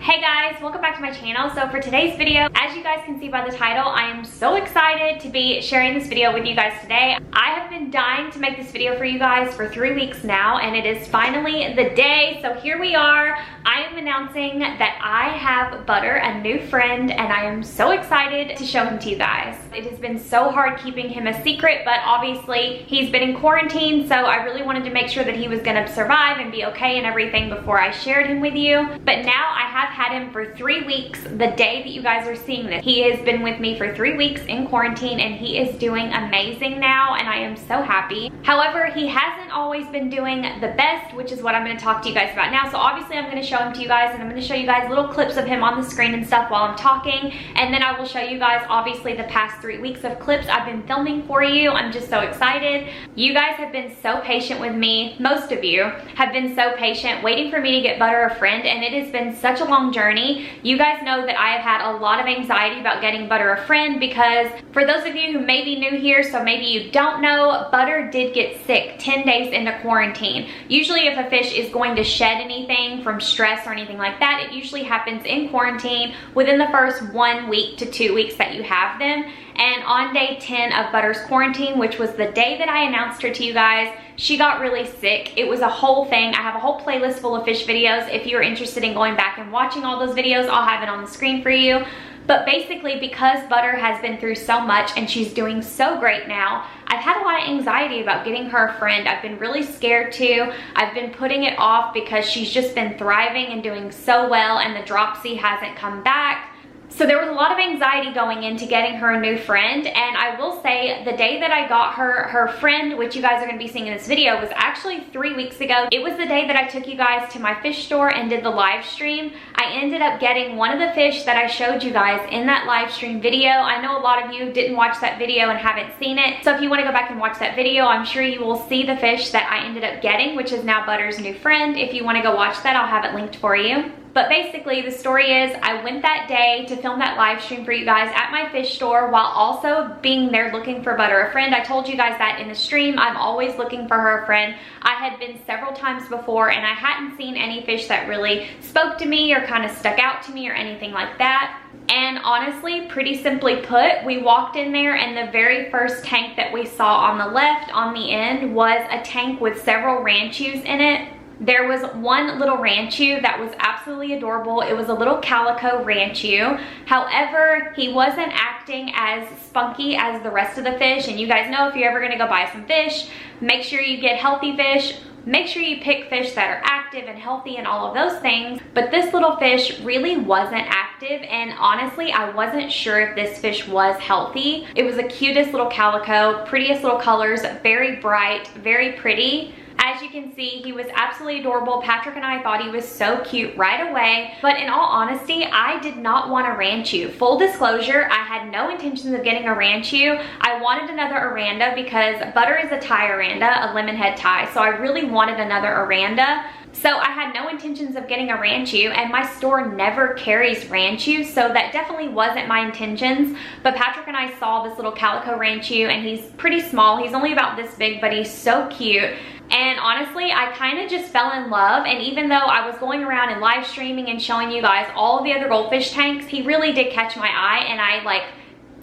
Hey guys, welcome back to my channel. So for today's video, as you guys can see by the title, I am so excited to be sharing this video with you guys today. I have been dying to make this video for you guys for 3 weeks now, and it is finally the day. So here we are. I am announcing that I have Butter, a new friend, and I am so excited to show him to you guys. It has been so hard keeping him a secret, but obviously he's been in quarantine, so I really wanted to make sure that he was gonna survive and be okay and everything before I shared him with you. But now I have had him for 3 weeks, the day that you guys are seeing this. He has been with me for 3 weeks in quarantine, and he is doing amazing now, and I am so happy. However, he hasn't always been doing the best, which is what I'm gonna talk to you guys about now. So obviously I'm gonna show him to you guys, and I'm gonna show you guys little clips of him on the screen and stuff while I'm talking, and then I will show you guys obviously the past 3 weeks of clips I've been filming for you. I'm just so excited. You guys have been so patient with me. Most of you have been so patient waiting for me to get Butter a friend, and it has been such a long journey. You guys know that I have had a lot of anxiety about getting Butter a friend because for those of you who may be new here, so maybe you don't know, Butter did get sick 10 days into quarantine. Usually if a fish is going to shed anything from stress or anything like that, it usually happens in quarantine within the first 1 week to 2 weeks that you have them. And on day 10 of Butter's quarantine, which was the day that I announced her to you guys, she got really sick. It was a whole thing. I have a whole playlist full of fish videos. If you're interested in going back and watching all those videos, I'll have it on the screen for you. But basically, because Butter has been through so much and she's doing so great now, I've had a lot of anxiety about getting her a friend. I've been really scared to. I've been putting it off because she's just been thriving and doing so well, and the dropsy hasn't come back. So there was a lot of anxiety going into getting her a new friend, and I will say the day that I got her friend, which you guys are going to be seeing in this video, was actually 3 weeks ago. It was the day that I took you guys to my fish store and did the live stream. I ended up getting one of the fish that I showed you guys in that live stream video. I know a lot of you didn't watch that video and haven't seen it, so if you want to go back and watch that video, I'm sure you will see the fish that I ended up getting, which is now Butter's new friend. If you want to go watch that, I'll have it linked for you. But basically, the story is I went that day to film that live stream for you guys at my fish store while also being there looking for Butter a friend. I told you guys that in the stream. I'm always looking for her a friend. I had been several times before, and I hadn't seen any fish that really spoke to me or kind of stuck out to me or anything like that. And honestly, pretty simply put, we walked in there, and the very first tank that we saw on the left on the end was a tank with several ranchus in it. There was one little ranchu that was absolutely adorable. It was a little calico ranchu. However, he wasn't acting as spunky as the rest of the fish. And you guys know if you're ever gonna go buy some fish, make sure you get healthy fish. Make sure you pick fish that are active and healthy and all of those things. But this little fish really wasn't active, and honestly, I wasn't sure if this fish was healthy. It was the cutest little calico, prettiest little colors, very bright, very pretty. As you can see, he was absolutely adorable. Patrick and I thought he was so cute right away. But in all honesty, I did not want a ranchu. Full disclosure, I had no intentions of getting a ranchu. I wanted another Oranda because Butter is a Thai Oranda, a lemon head Thai. So I really wanted another Oranda. So I had no intentions of getting a ranchu, and my store never carries ranchu, so that definitely wasn't my intentions. But Patrick and I saw this little calico ranchu, and he's pretty small. He's only about this big, but he's so cute. And honestly, I kind of just fell in love, and even though I was going around and live streaming and showing you guys all of the other goldfish tanks, he really did catch my eye, and I like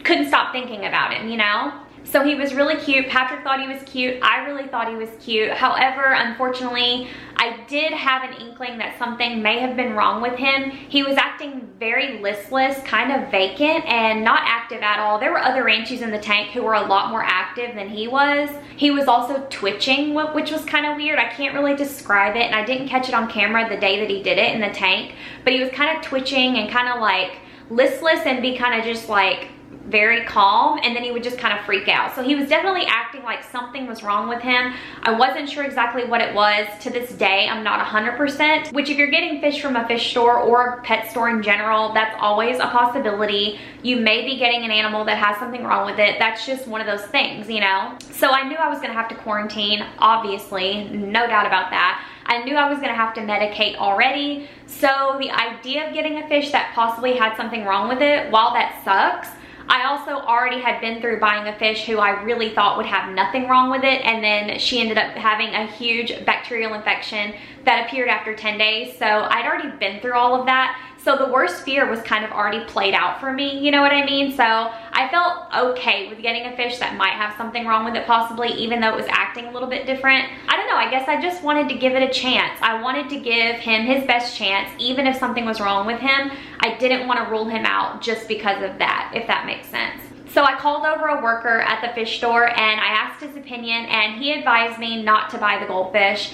couldn't stop thinking about him, you know? So he was really cute. Patrick thought he was cute. I really thought he was cute. However, unfortunately, I did have an inkling that something may have been wrong with him. He was acting very listless, kind of vacant, and not active at all. There were other ranchus in the tank who were a lot more active than he was. He was also twitching, which was kind of weird. I can't really describe it, and I didn't catch it on camera the day that he did it in the tank, but he was kind of twitching and kind of like listless and be kind of just like very calm, and then he would just kind of freak out. So he was definitely acting like something was wrong with him. I wasn't sure exactly what it was. To this day, I'm not 100%, which if you're getting fish from a fish store or a pet store in general, that's always a possibility. You may be getting an animal that has something wrong with it. That's just one of those things, you know? So I knew I was gonna have to quarantine, obviously, no doubt about that. I knew I was gonna have to medicate already. So the idea of getting a fish that possibly had something wrong with it, while that sucks, I also already had been through buying a fish who I really thought would have nothing wrong with it, and then she ended up having a huge bacterial infection that appeared after 10 days. So I'd already been through all of that. So the worst fear was kind of already played out for me, you know what I mean? So I felt okay with getting a fish that might have something wrong with it possibly, even though it was acting a little bit different. I don't know, I guess I just wanted to give it a chance. I wanted to give him his best chance, even if something was wrong with him. I didn't want to rule him out just because of that, if that makes sense. So I called over a worker at the fish store and I asked his opinion, and he advised me not to buy the goldfish.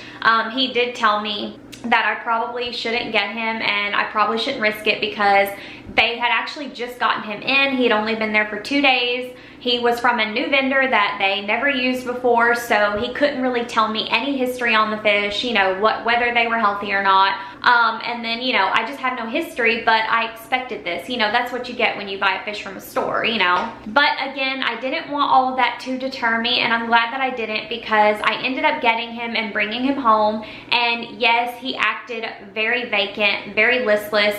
He did tell me that I probably shouldn't get him and I probably shouldn't risk it because they had actually just gotten him in. He had only been there for 2 days. He was from a new vendor that they never used before, so he couldn't really tell me any history on the fish, you know, whether they were healthy or not. And then, you know, I just had no history, but I expected this. You know, that's what you get when you buy a fish from a store, you know. But again, I didn't want all of that to deter me, and I'm glad that I didn't, because I ended up getting him and bringing him home. And yes, he acted very vacant, very listless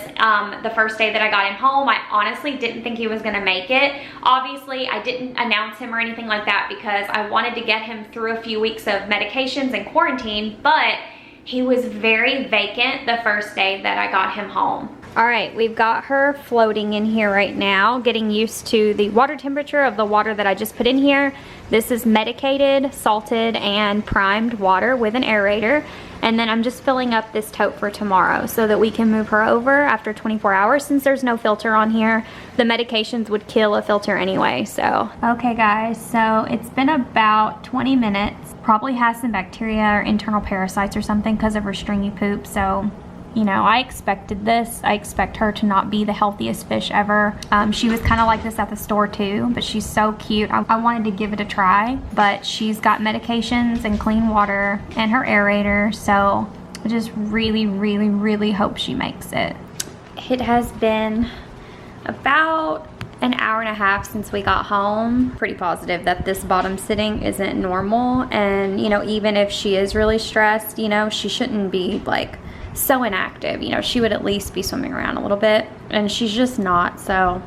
the first day that I got him home. I honestly didn't think he was gonna make it. Obviously, I didn't announce him or anything like that because I wanted to get him through a few weeks of medications and quarantine, but he was very vacant the first day that I got him home. All right, we've got her floating in here right now, getting used to the water temperature of the water that I just put in here. This is medicated, salted, and primed water with an aerator. And then I'm just filling up this tote for tomorrow so that we can move her over after 24 hours. Since there's no filter on here, the medications would kill a filter anyway, so. Okay guys, so it's been about 20 minutes. Probably has some bacteria or internal parasites or something because of her stringy poop, so. You know, I expected this. I expect her to not be the healthiest fish ever. She was kind of like this at the store too, but she's so cute. I wanted to give it a try, but she's got medications and clean water and her aerator, so I just really, really, really hope she makes it. It has been about an hour and a half since we got home. Pretty positive that this bottom sitting isn't normal, and you know, even if she is really stressed, you know, she shouldn't be like so inactive. You know, she would at least be swimming around a little bit, and she's just not. So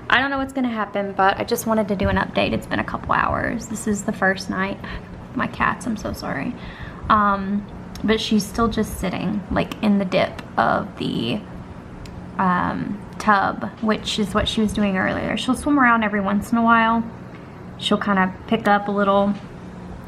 I don't know what's gonna happen, but I just wanted to do an update. It's been a couple hours. This is the first night. My cats, I'm so sorry. But she's still just sitting like in the dip of the tub, which is what she was doing earlier. She'll swim around every once in a while. She'll kind of pick up a little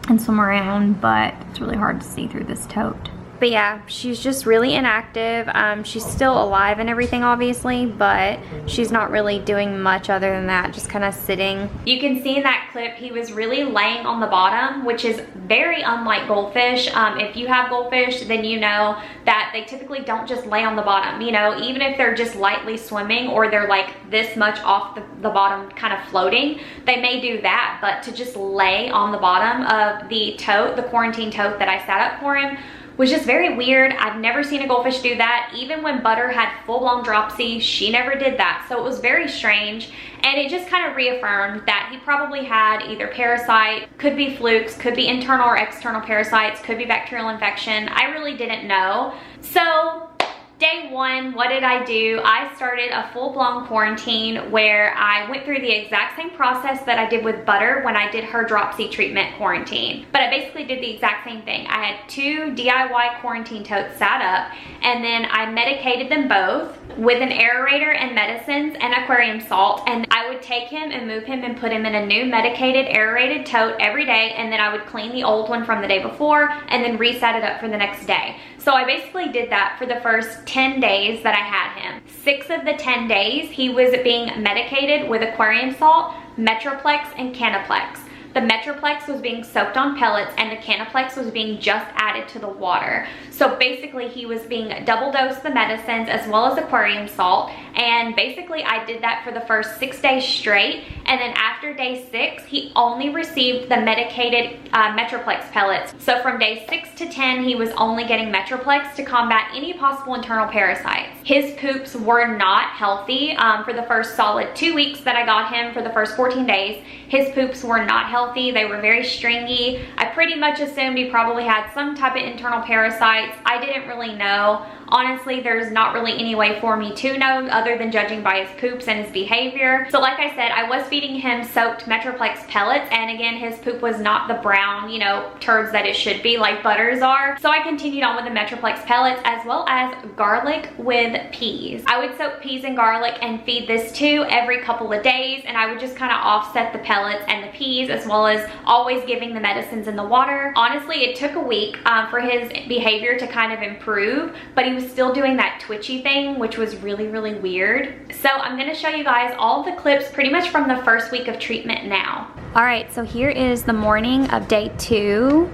and swim around, but it's really hard to see through this tote. But yeah, she's just really inactive. She's still alive and everything, obviously, but she's not really doing much other than that, just kind of sitting. You can see in that clip, he was really laying on the bottom, which is very unlike goldfish. If you have goldfish, then you know that they typically don't just lay on the bottom. You know, even if they're just lightly swimming or they're like this much off the bottom kind of floating, they may do that. But to just lay on the bottom of the tote, the quarantine tote that I set up for him, was just very weird. I've never seen a goldfish do that. Even when Butter had full-blown dropsy, she never did that. So it was very strange, and it just kind of reaffirmed that he probably had either parasite, could be flukes, could be internal or external parasites, could be bacterial infection. I really didn't know. So day one, what did I do? I started a full-blown quarantine where I went through the exact same process that I did with Butter when I did her dropsy treatment quarantine. But I basically did the exact same thing. I had 2 DIY quarantine totes sat up, and then I medicated them both with an aerator and medicines and aquarium salt, and I would take him and move him and put him in a new medicated aerated tote every day, and then I would clean the old one from the day before and then reset it up for the next day. So I basically did that for the first 10 days that I had him. 6 of the 10 days he was being medicated with aquarium salt, Metroplex, and Canaplex. The Metroplex was being soaked on pellets and the Canaplex was being just added to the water. So basically he was being double dosed the medicines as well as aquarium salt, and basically I did that for the first 6 days straight, and then after day 6 he only received the medicated Metroplex pellets. So from day 6 to 10 he was only getting Metroplex to combat any possible internal parasites. His poops were not healthy for the first solid 2 weeks that I got him. For the first 14 days his poops were not healthy. They were very stringy. I pretty much assumed he probably had some type of internal parasites. I didn't really know. honestly, there's not really any way for me to know other than judging by his poops and his behavior. So like I said, I was feeding him soaked Metroplex pellets, and again, his poop was not the brown, you know, turds that it should be like Butters are. So I continued on with the Metroplex pellets as well as garlic with peas. I would soak peas and garlic and feed this too every couple of days, and I would just kind of offset the pellets and the peas, as well as always giving the medicines in the water. Honestly, it took a week for his behavior to kind of improve, but he was still doing that twitchy thing, which was really, really weird. So I'm gonna show you guys all the clips pretty much from the first week of treatment now. All right, so here is the morning of day 2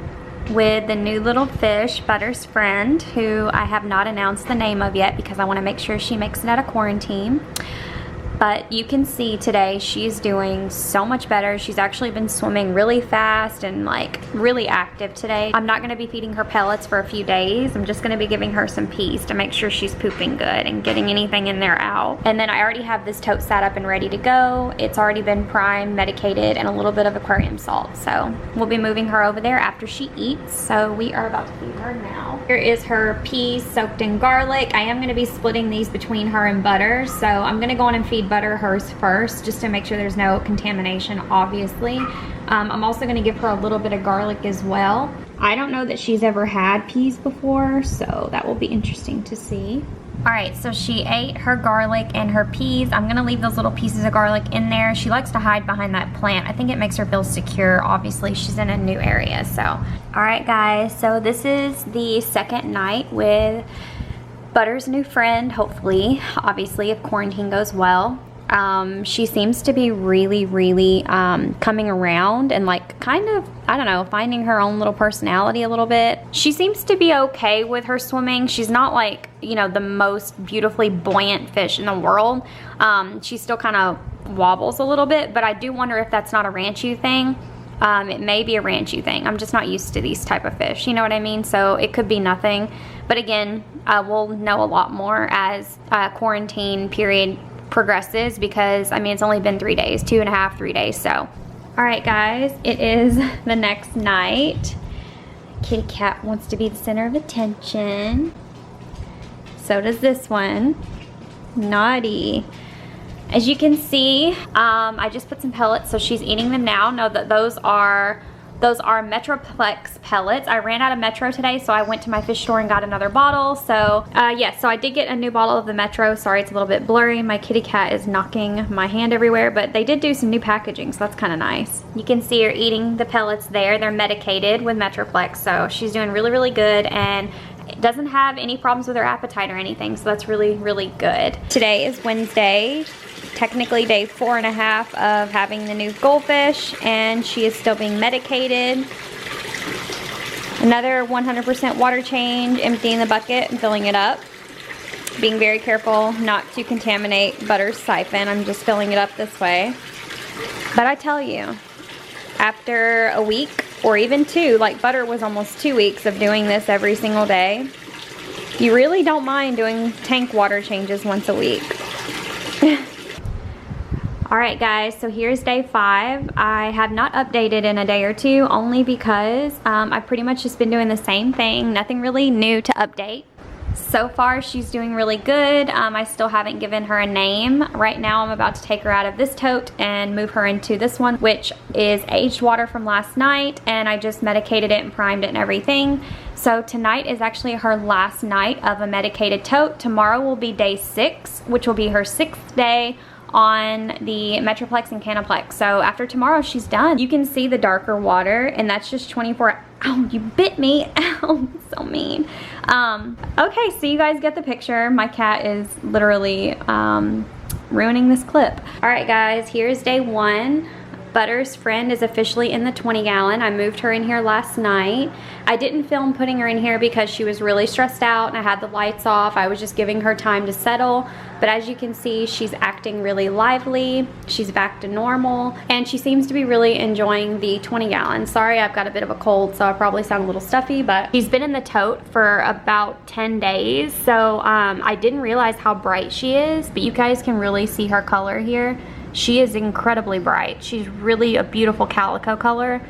with the new little fish, Butter's friend, who I have not announced the name of yet because I want to make sure she makes it out of quarantine. But you can see today she's doing so much better. She's actually been swimming really fast and like really active today. I'm not going to be feeding her pellets for a few days. I'm just going to be giving her some peas to make sure she's pooping good and getting anything in there out. And then I already have this tote set up and ready to go. It's already been primed, medicated, and a little bit of aquarium salt. So we'll be moving her over there after she eats. So we are about to feed her now. Here is her peas soaked in garlic. I am going to be splitting these between her and Butter. So I'm going to go on and feed Butter hers first, just to make sure there's no contamination, obviously. I'm also going to give her a little bit of garlic as well. I don't know that she's ever had peas before, so that will be interesting to see. All right, so she ate her garlic and her peas. I'm gonna leave those little pieces of garlic in there. She likes to hide behind that plant. I think it makes her feel secure. Obviously, she's in a new area, so. All right, guys, so this is the second night with Butter's new friend, hopefully, obviously, if quarantine goes well. She seems to be really coming around and like kind of, I don't know, finding her own little personality a little bit. She seems to be okay with her swimming. She's not like, you know, the most beautifully buoyant fish in the world. She still kind of wobbles a little bit, but I do wonder if that's not a Ranchu thing. It may be a Ranchu thing. I'm just not used to these type of fish, you know what I mean? So it could be nothing. But again, we'll know a lot more as quarantine period progresses, because I mean, it's only been 3 days, 2.5, 3 days. So all right, guys, it is the next night. Kitty cat wants to be the center of attention. So does this one. Naughty. As you can see, I just put some pellets, so she's eating them now. Know that those are Metroplex pellets. I ran out of Metro today, so I went to my fish store and got another bottle. So yeah, so I did get a new bottle of the Metro. Sorry, it's a little bit blurry. My kitty cat is knocking my hand everywhere, but they did do some new packaging, so that's kind of nice. You can see her eating the pellets there. They're medicated with Metroplex, so she's doing really good, and it doesn't have any problems with her appetite or anything, so that's really good. Today is Wednesday, technically day 4.5 of having the new goldfish, and she is still being medicated. Another 100% water change, emptying the bucket and filling it up. Being very careful not to contaminate Butter's siphon. I'm just filling it up this way. But I tell you, after a week or even 2, like Butter was almost 2 weeks of doing this every single day, you really don't mind doing tank water changes once a week. All right, guys, so here's day 5. I have not updated in a day or 2, only because I've pretty much just been doing the same thing. Nothing really new to update. So far, she's doing really good. I still haven't given her a name. Right now, I'm about to take her out of this tote and move her into this one, which is aged water from last night, and I just medicated it and primed it and everything. So tonight is actually her last night of a medicated tote. Tomorrow will be day 6, which will be her 6th day on the Metroplex and Canaplex. So after tomorrow, she's done. You can see the darker water, and that's just 24. Ow, you bit me. Ow, so mean. Okay, so you guys get the picture. My cat is literally ruining this clip. All right, guys, here's day 1. Butter's friend is officially in the 20 gallon. I moved her in here last night. I didn't film putting her in here because she was really stressed out and I had the lights off. I was just giving her time to settle. But as you can see, she's acting really lively. She's back to normal, and she seems to be really enjoying the 20 gallon. Sorry, I've got a bit of a cold, so I probably sound a little stuffy, but she's been in the tote for about 10 days. So I didn't realize how bright she is, but you guys can really see her color here. She is incredibly bright. She's really a beautiful calico color.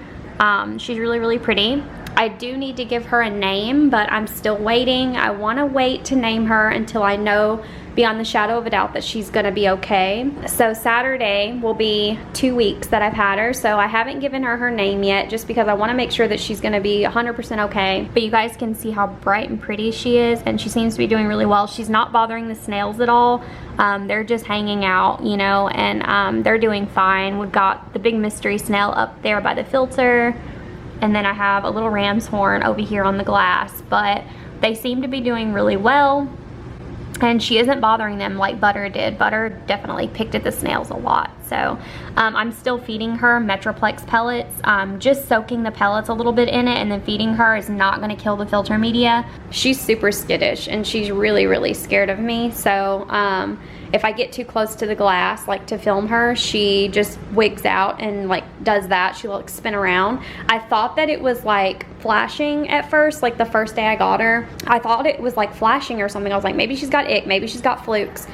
She's really pretty. I do need to give her a name, but I'm still waiting. I want to wait to name her until I know beyond the shadow of a doubt that she's gonna be okay. So Saturday will be 2 weeks that I've had her, so I haven't given her name yet just because I want to make sure that she's gonna be 100% okay. But you guys can see how bright and pretty she is, and she seems to be doing really well. She's not bothering the snails at all. They're just hanging out, you know, and they're doing fine. We've got the big mystery snail up there by the filter, and then I have a little ram's horn over here on the glass, but they seem to be doing really well. And she isn't bothering them like Butter did. Butter definitely picked at the snails a lot. So I'm still feeding her Metroplex pellets. Just soaking the pellets a little bit in it and then feeding her is not going to kill the filter media. She's super skittish and she's really, really scared of me. So if I get too close to the glass, like to film her, she just wigs out and like does that. She'll like spin around. I thought that it was like flashing at first, like the first day I got her. I thought it was like flashing or something. I was like, maybe she's got ick, maybe she's got flukes.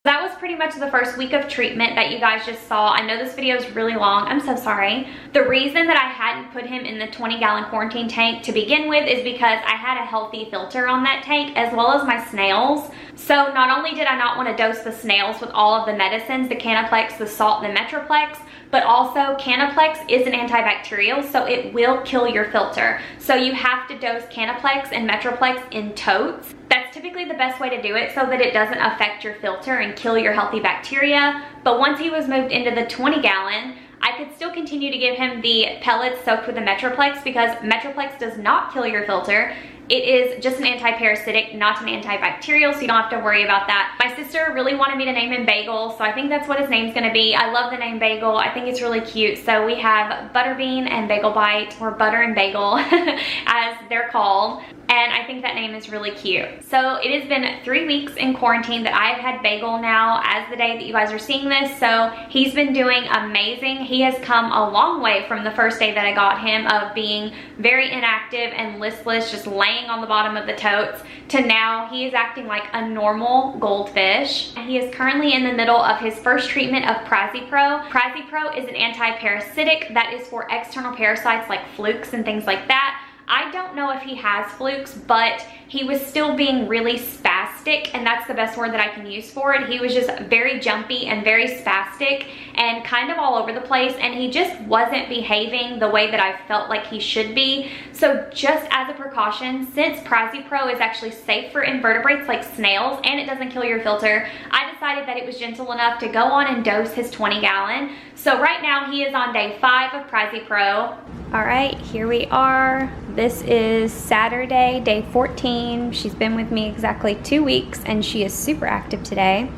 That was pretty much the first week of treatment that you guys just saw. I know this video is really long. I'm so sorry. The reason that I hadn't put him in the 20-gallon quarantine tank to begin with is because I had a healthy filter on that tank as well as my snails. So not only did I not want to dose the snails with all of the medicines, the Canaplex, the salt, and the Metroplex, but also Canaplex is an antibacterial, so it will kill your filter. So you have to dose Canaplex and Metroplex in totes. That's typically the best way to do it so that it doesn't affect your filter and kill your healthy bacteria. But once he was moved into the 20-gallon, I could still continue to give him the pellets soaked with the Metroplex because Metroplex does not kill your filter. It is just an anti-parasitic, not an antibacterial, so you don't have to worry about that. My sister really wanted me to name him Bagel, so I think that's what his name's gonna be. I love the name Bagel. I think it's really cute. So we have Butterbean and Bagel Bite, or Butter and Bagel, as they're called. And I think that name is really cute. So it has been 3 weeks in quarantine that I've had Bagel now as the day that you guys are seeing this. So he's been doing amazing. He has come a long way from the first day that I got him of being very inactive and listless, just laying on the bottom of the totes, to now he is acting like a normal goldfish. He is currently in the middle of his first treatment of Prazipro. Prazipro is an anti-parasitic that is for external parasites like flukes and things like that. I don't know if he has flukes, but he was still being really spastic, and that's the best word that I can use for it. He was just very jumpy and very spastic and kind of all over the place, and he just wasn't behaving the way that I felt like he should be. So just as a precaution, since Prazipro is actually safe for invertebrates like snails and it doesn't kill your filter, I decided that it was gentle enough to go on and dose his 20-gallon. So right now he is on day 5 of Prazipro. All right, here we are. This is Saturday, day 14. She's been with me exactly 2 weeks and she is super active today.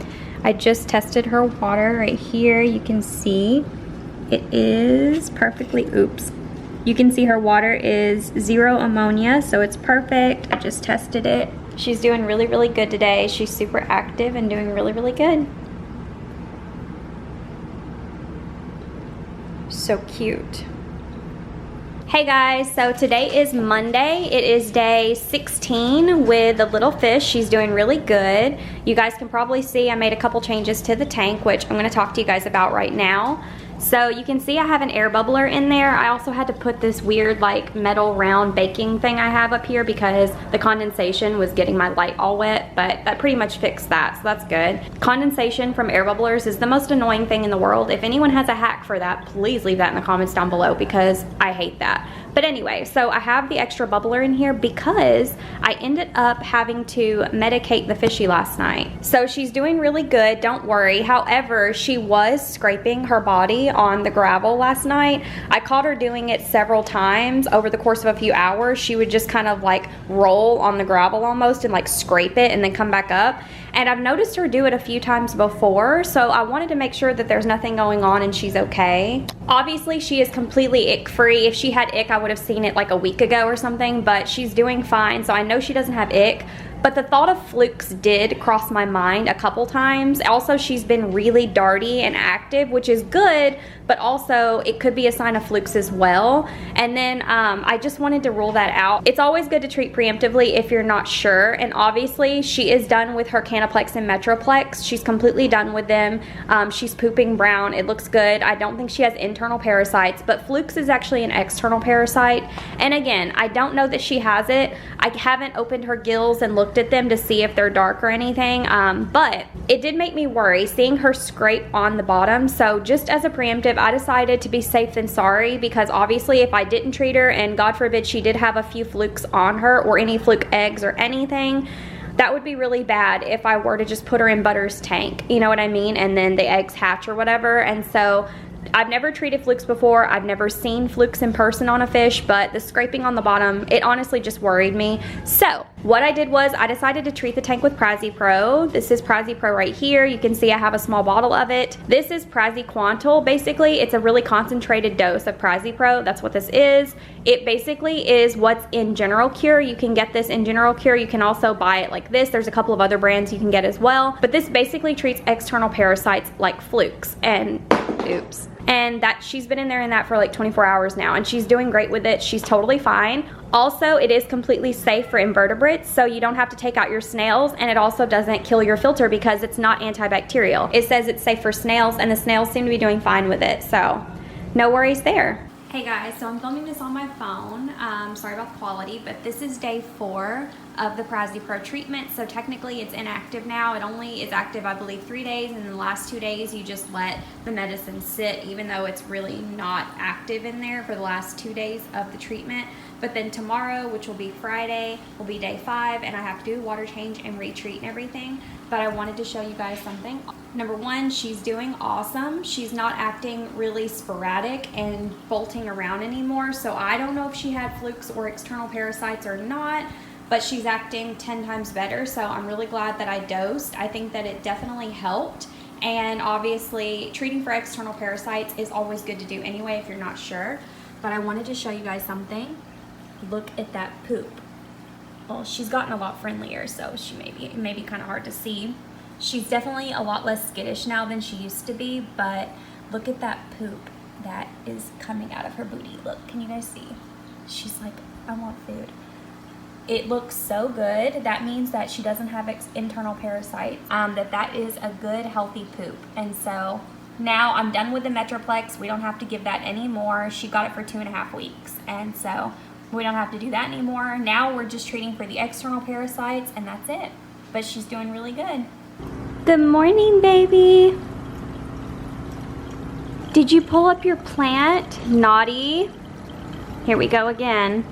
I just tested her water right here. You can see it is perfectly, oops. You can see her water is 0 ammonia, so it's perfect. I just tested it. She's doing really, really good today. She's super active and doing really, really good. So cute. Hey guys, so today is Monday. It is day 16 with the little fish. She's doing really good. You guys can probably see I made a couple changes to the tank, which I'm gonna talk to you guys about right now. So you can see I have an air bubbler in there. I also had to put this weird like metal round baking thing I have up here because the condensation was getting my light all wet, but that pretty much fixed that, so that's good. Condensation from air bubblers is the most annoying thing in the world. If anyone has a hack for that, please leave that in the comments down below because I hate that. But anyway, so I have the extra bubbler in here because I ended up having to medicate the fishy last night. So she's doing really good, don't worry. However, she was scraping her body on the gravel last night. I caught her doing it several times over the course of a few hours. She would just kind of like roll on the gravel almost and like scrape it and then come back up. And I've noticed her do it a few times before, so I wanted to make sure that there's nothing going on and she's okay. Obviously, she is completely ick-free. If she had ick, I would have seen it like a week ago or something, but she's doing fine, so I know she doesn't have ick. But the thought of Flukes did cross my mind a couple times. Also, she's been really darty and active, which is good, but also it could be a sign of Flukes as well. And then I just wanted to rule that out. It's always good to treat preemptively if you're not sure. And obviously she is done with her Canaplex and Metroplex. She's completely done with them. She's pooping brown. It looks good. I don't think she has internal parasites, but Flukes is actually an external parasite. And again, I don't know that she has it. I haven't opened her gills and looked at them to see if they're dark or anything, but it did make me worry seeing her scrape on the bottom. So just as a preemptive, I decided to be safe than sorry, because obviously if I didn't treat her and God forbid she did have a few flukes on her or any fluke eggs or anything, that would be really bad if I were to just put her in Butter's tank, you know what I mean, and then the eggs hatch or whatever. And so I've never treated flukes before. I've never seen flukes in person on a fish, but the scraping on the bottom, it honestly just worried me. So what I did was I decided to treat the tank with Prazipro. This is Prazipro right here. You can see I have a small bottle of it. This is Praziquantel. Basically, it's a really concentrated dose of Prazipro. That's what this is. It basically is what's in General Cure. You can get this in General Cure. You can also buy it like this. There's a couple of other brands you can get as well. But this basically treats external parasites like flukes and oops. And that she's been in there in that for like 24 hours now, and she's doing great with it. She's totally fine. Also, it is completely safe for invertebrates, so you don't have to take out your snails, and it also doesn't kill your filter because it's not antibacterial. It says it's safe for snails, and the snails seem to be doing fine with it, so no worries there. Hey guys, so I'm filming this on my phone. Sorry about the quality, but this is day 4 of the Prazipro treatment. So technically it's inactive now. It only is active, I believe, 3 days, and in the last 2 days you just let the medicine sit, even though it's really not active in there for the last 2 days of the treatment. But then tomorrow, which will be Friday, will be day 5, and I have to do water change and retreat and everything. But I wanted to show you guys something. Number 1, she's doing awesome. She's not acting really sporadic and bolting around anymore. So I don't know if she had flukes or external parasites or not, but she's acting 10 times better. So I'm really glad that I dosed. I think that it definitely helped. And obviously treating for external parasites is always good to do anyway if you're not sure. But I wanted to show you guys something. Look at that poop. Well, she's gotten a lot friendlier, so it may be kind of hard to see. She's definitely a lot less skittish now than she used to be, but look at that poop that is coming out of her booty. Look, can you guys see? She's like, I want food. It looks so good. That means that she doesn't have internal parasites, that is a good, healthy poop. And so now I'm done with the Metroplex. We don't have to give that anymore. She got it for 2.5 weeks, and so we don't have to do that anymore. Now we're just treating for the external parasites, and that's it. But she's doing really good. Good morning, baby. Did you pull up your plant? Naughty. Here we go again.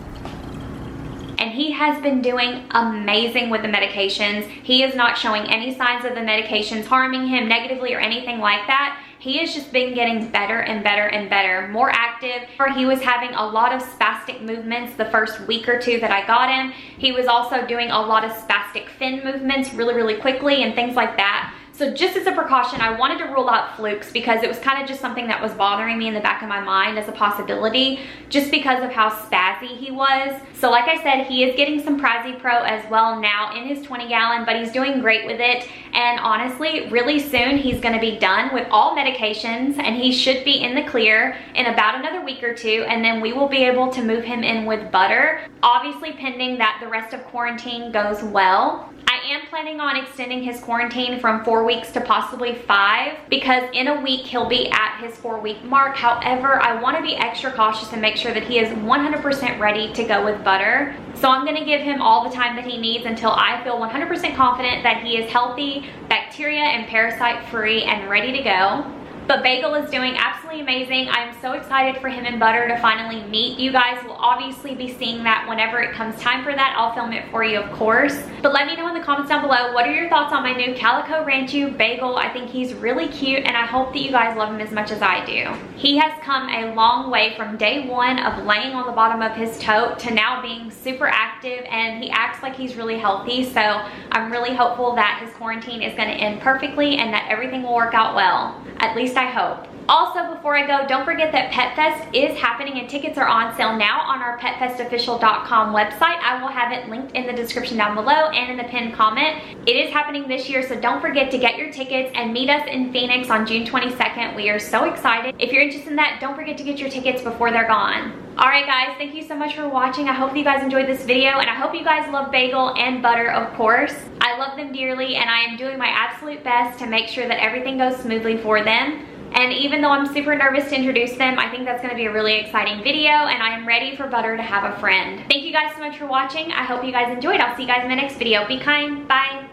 And he has been doing amazing with the medications. He is not showing any signs of the medications harming him negatively or anything like that. He has just been getting better and better and better, more active. He was having a lot of spastic movements the first week or 2 that I got him. He was also doing a lot of spastic fin movements really, really quickly and things like that. So just as a precaution, I wanted to rule out flukes because it was kind of just something that was bothering me in the back of my mind as a possibility, just because of how spazzy he was. So like I said, he is getting some Prazipro as well now in his 20-gallon, but he's doing great with it. And honestly, really soon he's gonna be done with all medications, and he should be in the clear in about another week or 2, and then we will be able to move him in with Butter, obviously pending that the rest of quarantine goes well. I am planning on extending his quarantine from 4 weeks to possibly 5, because in a week he'll be at his 4-week mark. However, I want to be extra cautious and make sure that he is 100% ready to go with Butter. So I'm going to give him all the time that he needs until I feel 100% confident that he is healthy, bacteria and parasite free, and ready to go. But Bagel is doing absolutely amazing. I'm so excited for him and Butter to finally meet. You guys will obviously be seeing that whenever it comes time for that. I'll film it for you, of course. But let me know in the comments down below, what are your thoughts on my new Calico Ranchu Bagel? I think he's really cute, and I hope that you guys love him as much as I do. He has come a long way from day 1 of laying on the bottom of his tote to now being super active, and he acts like he's really healthy. So I'm really hopeful that his quarantine is going to end perfectly and that everything will work out well. At least I hope. Also, before I go, don't forget that Pet Fest is happening and tickets are on sale now on our petfestofficial.com website. I will have it linked in the description down below and in the pinned comment. It is happening this year, so don't forget to get your tickets and meet us in Phoenix on June 22nd. We are so excited. If you're interested in that, don't forget to get your tickets before they're gone. Alright guys, thank you so much for watching. I hope you guys enjoyed this video, and I hope you guys love bagel and butter, of course. I love them dearly, and I am doing my absolute best to make sure that everything goes smoothly for them. And even though I'm super nervous to introduce them, I think that's going to be a really exciting video, and I am ready for Butter to have a friend. Thank you guys so much for watching. I hope you guys enjoyed. I'll see you guys in my next video. Be kind. Bye.